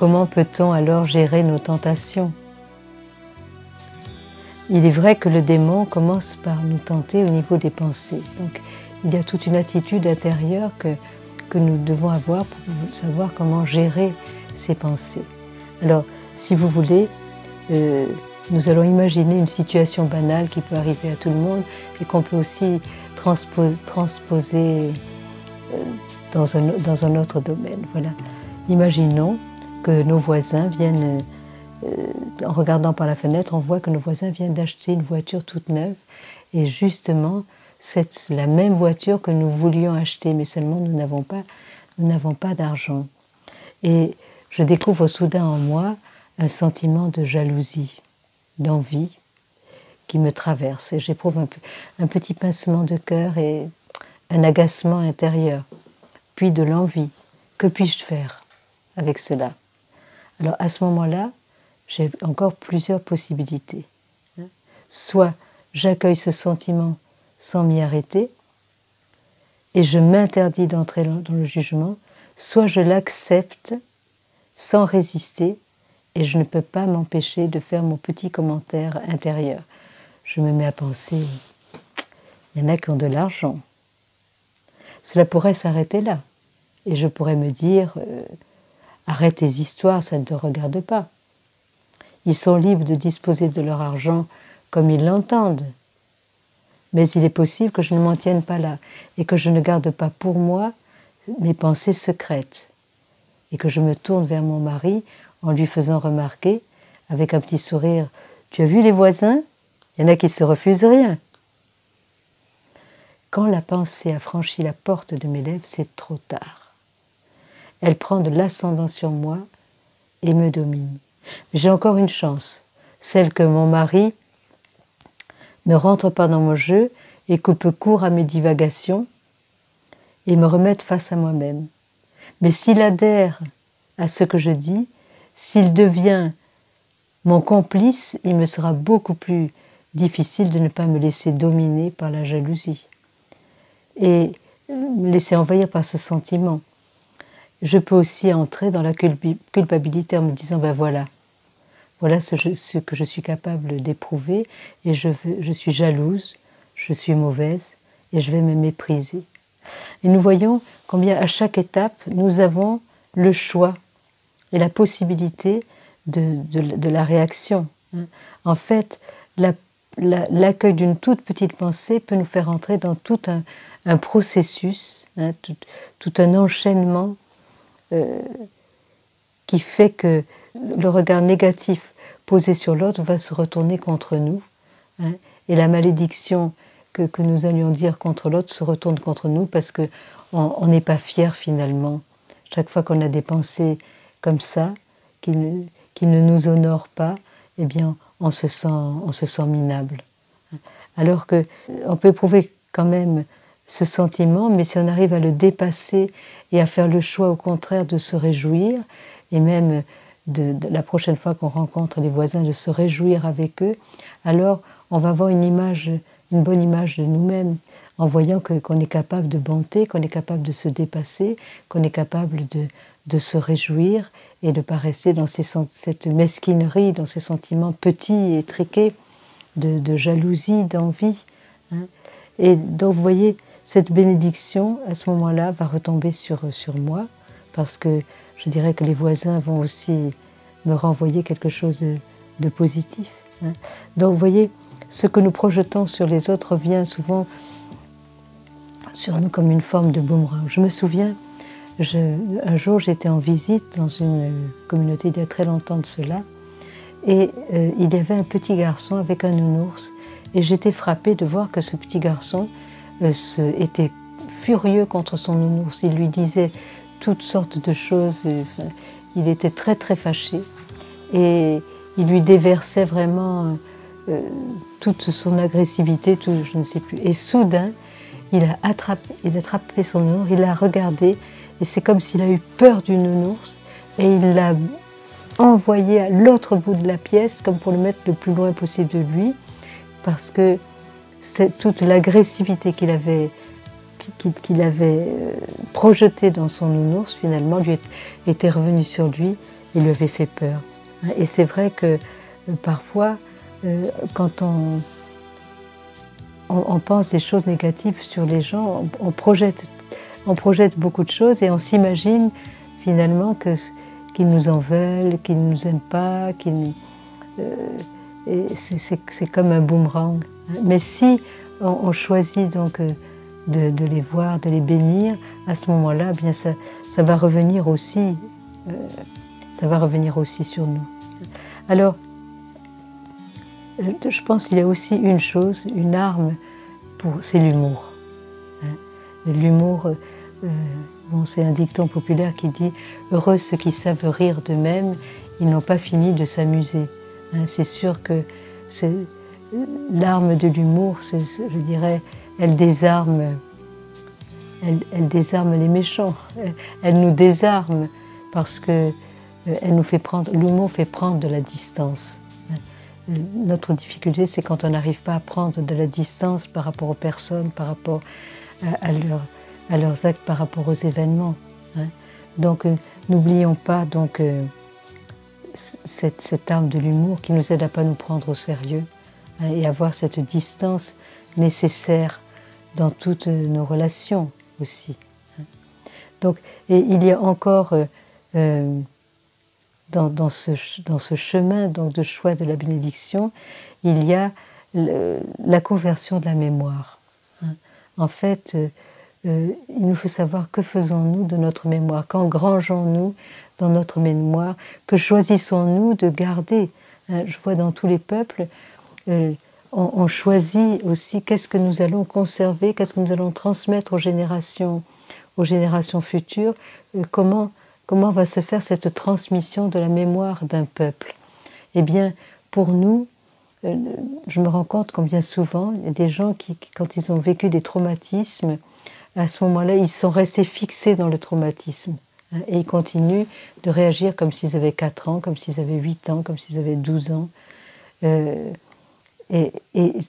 comment peut-on alors gérer nos tentations? Il est vrai que le démon commence par nous tenter au niveau des pensées. Donc, il y a toute une attitude intérieure que nous devons avoir pour savoir comment gérer ces pensées. Alors, si vous voulez, nous allons imaginer une situation banale qui peut arriver à tout le monde et qu'on peut aussi transposer dans un autre domaine. Voilà. Imaginons que nos voisins viennent, en regardant par la fenêtre, on voit que nos voisins viennent d'acheter une voiture toute neuve et justement, c'est la même voiture que nous voulions acheter, mais seulement nous n'avons pas d'argent. Et je découvre soudain en moi un sentiment de jalousie, d'envie qui me traverse. Et j'éprouve un petit pincement de cœur et un agacement intérieur, puis de l'envie. Que puis-je faire avec cela? Alors à ce moment-là, j'ai encore plusieurs possibilités. Soit j'accueille ce sentiment sans m'y arrêter, et je m'interdis d'entrer dans le jugement, soit je l'accepte sans résister, et je ne peux pas m'empêcher de faire mon petit commentaire intérieur. Je me mets à penser, il y en a qui ont de l'argent. Cela pourrait s'arrêter là, et je pourrais me dire, arrête tes histoires, ça ne te regarde pas. Ils sont libres de disposer de leur argent comme ils l'entendent. Mais il est possible que je ne m'en tienne pas là et que je ne garde pas pour moi mes pensées secrètes et que je me tourne vers mon mari en lui faisant remarquer avec un petit sourire « Tu as vu les voisins? Il y en a qui se refusent rien. » Quand la pensée a franchi la porte de mes lèvres, c'est trop tard. Elle prend de l'ascendant sur moi et me domine. Mais j'ai encore une chance, celle que mon mari ne rentre pas dans mon jeu et coupe court à mes divagations et me remette face à moi-même. Mais s'il adhère à ce que je dis, s'il devient mon complice, il me sera beaucoup plus difficile de ne pas me laisser dominer par la jalousie et me laisser envahir par ce sentiment. Je peux aussi entrer dans la culpabilité en me disant, ben voilà ce que je suis capable d'éprouver et je suis jalouse, je suis mauvaise et je vais me mépriser. Et nous voyons combien à chaque étape, nous avons le choix et la possibilité de la réaction. En fait, l'accueil d'une toute petite pensée peut nous faire entrer dans tout un processus, tout un enchaînement qui fait que le regard négatif posé sur l'autre va se retourner contre nous, et la malédiction que nous allions dire contre l'autre se retourne contre nous parce qu'on n'est pas fier finalement. Chaque fois qu'on a des pensées comme ça, qui ne nous honorent pas, eh bien on se sent minable. Alors qu'on peut éprouver quand même ce sentiment, mais si on arrive à le dépasser et à faire le choix au contraire de se réjouir, et même de la prochaine fois qu'on rencontre les voisins, de se réjouir avec eux, alors on va avoir une bonne image de nous-mêmes, en voyant qu'on est capable de bonté, qu'on est capable de se dépasser, qu'on est capable de se réjouir et de ne pas rester dans cette mesquinerie, dans ces sentiments petits et triqués de jalousie, d'envie. Et donc vous voyez, cette bénédiction, à ce moment-là, va retomber sur moi, parce que je dirais que les voisins vont aussi me renvoyer quelque chose de positif. Donc vous voyez, ce que nous projetons sur les autres vient souvent sur nous comme une forme de boomerang. Je me souviens, un jour j'étais en visite dans une communauté il y a très longtemps de cela, et il y avait un petit garçon avec un nounours, et j'étais frappée de voir que ce petit garçon était furieux contre son nounours. Il lui disait toutes sortes de choses, il était très très fâché, et il lui déversait vraiment toute son agressivité, je ne sais plus. Et soudain, il a attrapé son nounours, il l'a regardé, et c'est comme s'il a eu peur du nounours, et il l'a envoyé à l'autre bout de la pièce, comme pour le mettre le plus loin possible de lui, parce que toute l'agressivité qu'il avait projetée dans son nounours, finalement, lui était revenue sur lui, et lui avait fait peur. Et c'est vrai que parfois, quand on pense des choses négatives sur les gens, on projette beaucoup de choses et on s'imagine finalement qu'ils nous en veulent, qu'ils ne nous aiment pas, et c'est comme un boomerang. Mais si on choisit donc de les voir, de les bénir, à ce moment-là, bien ça va revenir aussi, sur nous. Alors, je pense qu'il y a aussi une chose, une arme, c'est l'humour. L'humour, bon, c'est un dicton populaire qui dit « Heureux ceux qui savent rire d'eux-mêmes, ils n'ont pas fini de s'amuser ». C'est sûr que l'arme de l'humour, je dirais, elle désarme les méchants, elle nous désarme parce que l'humour fait prendre de la distance. Notre difficulté, c'est quand on n'arrive pas à prendre de la distance par rapport aux personnes, par rapport à leurs actes, par rapport aux événements. Donc, n'oublions pas donc, cette arme de l'humour qui nous aide à ne pas nous prendre au sérieux et avoir cette distance nécessaire dans toutes nos relations aussi. Donc, et il y a encore dans ce chemin donc, de choix de la bénédiction, il y a la conversion de la mémoire. En fait, il nous faut savoir que faisons-nous de notre mémoire, qu'engrangeons-nous dans notre mémoire, que choisissons-nous de garder. Je vois dans tous les peuples, on choisit aussi qu'est-ce que nous allons conserver, qu'est-ce que nous allons transmettre aux générations futures, comment va se faire cette transmission de la mémoire d'un peuple. Eh bien, pour nous, je me rends compte combien souvent, il y a des gens qui, quand ils ont vécu des traumatismes, à ce moment-là, ils sont restés fixés dans le traumatisme. Et ils continuent de réagir comme s'ils avaient 4 ans, comme s'ils avaient 8 ans, comme s'ils avaient 12 ans. Et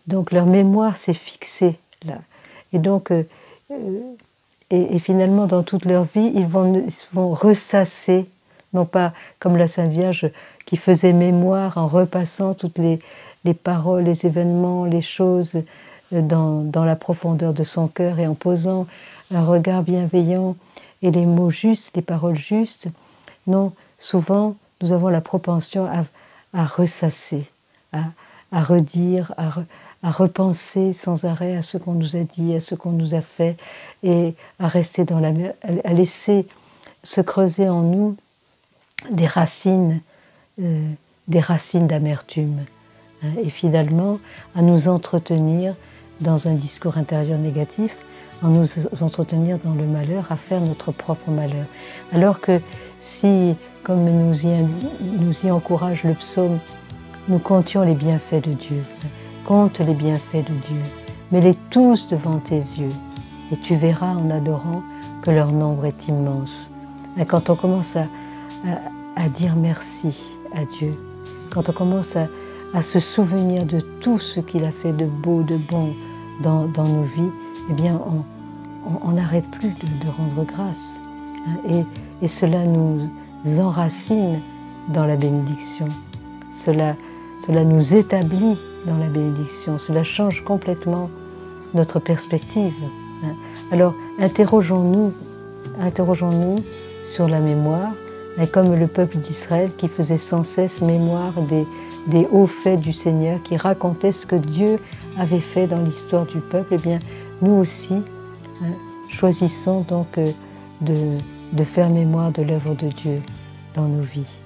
donc leur mémoire s'est fixée là. Et donc, et finalement, dans toute leur vie, ils vont ressasser, non pas comme la Sainte Vierge qui faisait mémoire en repassant toutes les paroles, les événements, les choses dans la profondeur de son cœur et en posant un regard bienveillant et les mots justes, les paroles justes. Non, souvent, nous avons la propension à ressasser, à redire, à repenser sans arrêt à ce qu'on nous a dit, à ce qu'on nous a fait, et à rester à laisser se creuser en nous des racines d'amertume, et finalement à nous entretenir dans un discours intérieur négatif, à nous entretenir dans le malheur, à faire notre propre malheur. Alors que si, comme nous y encourage le psaume, nous comptions les bienfaits de Dieu, compte les bienfaits de Dieu, mets-les tous devant tes yeux, et tu verras en adorant que leur nombre est immense. Et quand on commence à dire merci à Dieu, quand on commence à se souvenir de tout ce qu'il a fait de beau, de bon dans nos vies, eh bien on n'arrête plus de rendre grâce. Et cela nous enracine dans la bénédiction. Cela nous établit dans la bénédiction. Cela change complètement notre perspective. Alors, interrogeons-nous sur la mémoire, comme le peuple d'Israël qui faisait sans cesse mémoire des hauts faits du Seigneur, qui racontait ce que Dieu avait fait dans l'histoire du peuple. Eh bien, nous aussi, choisissons donc de faire mémoire de l'œuvre de Dieu dans nos vies.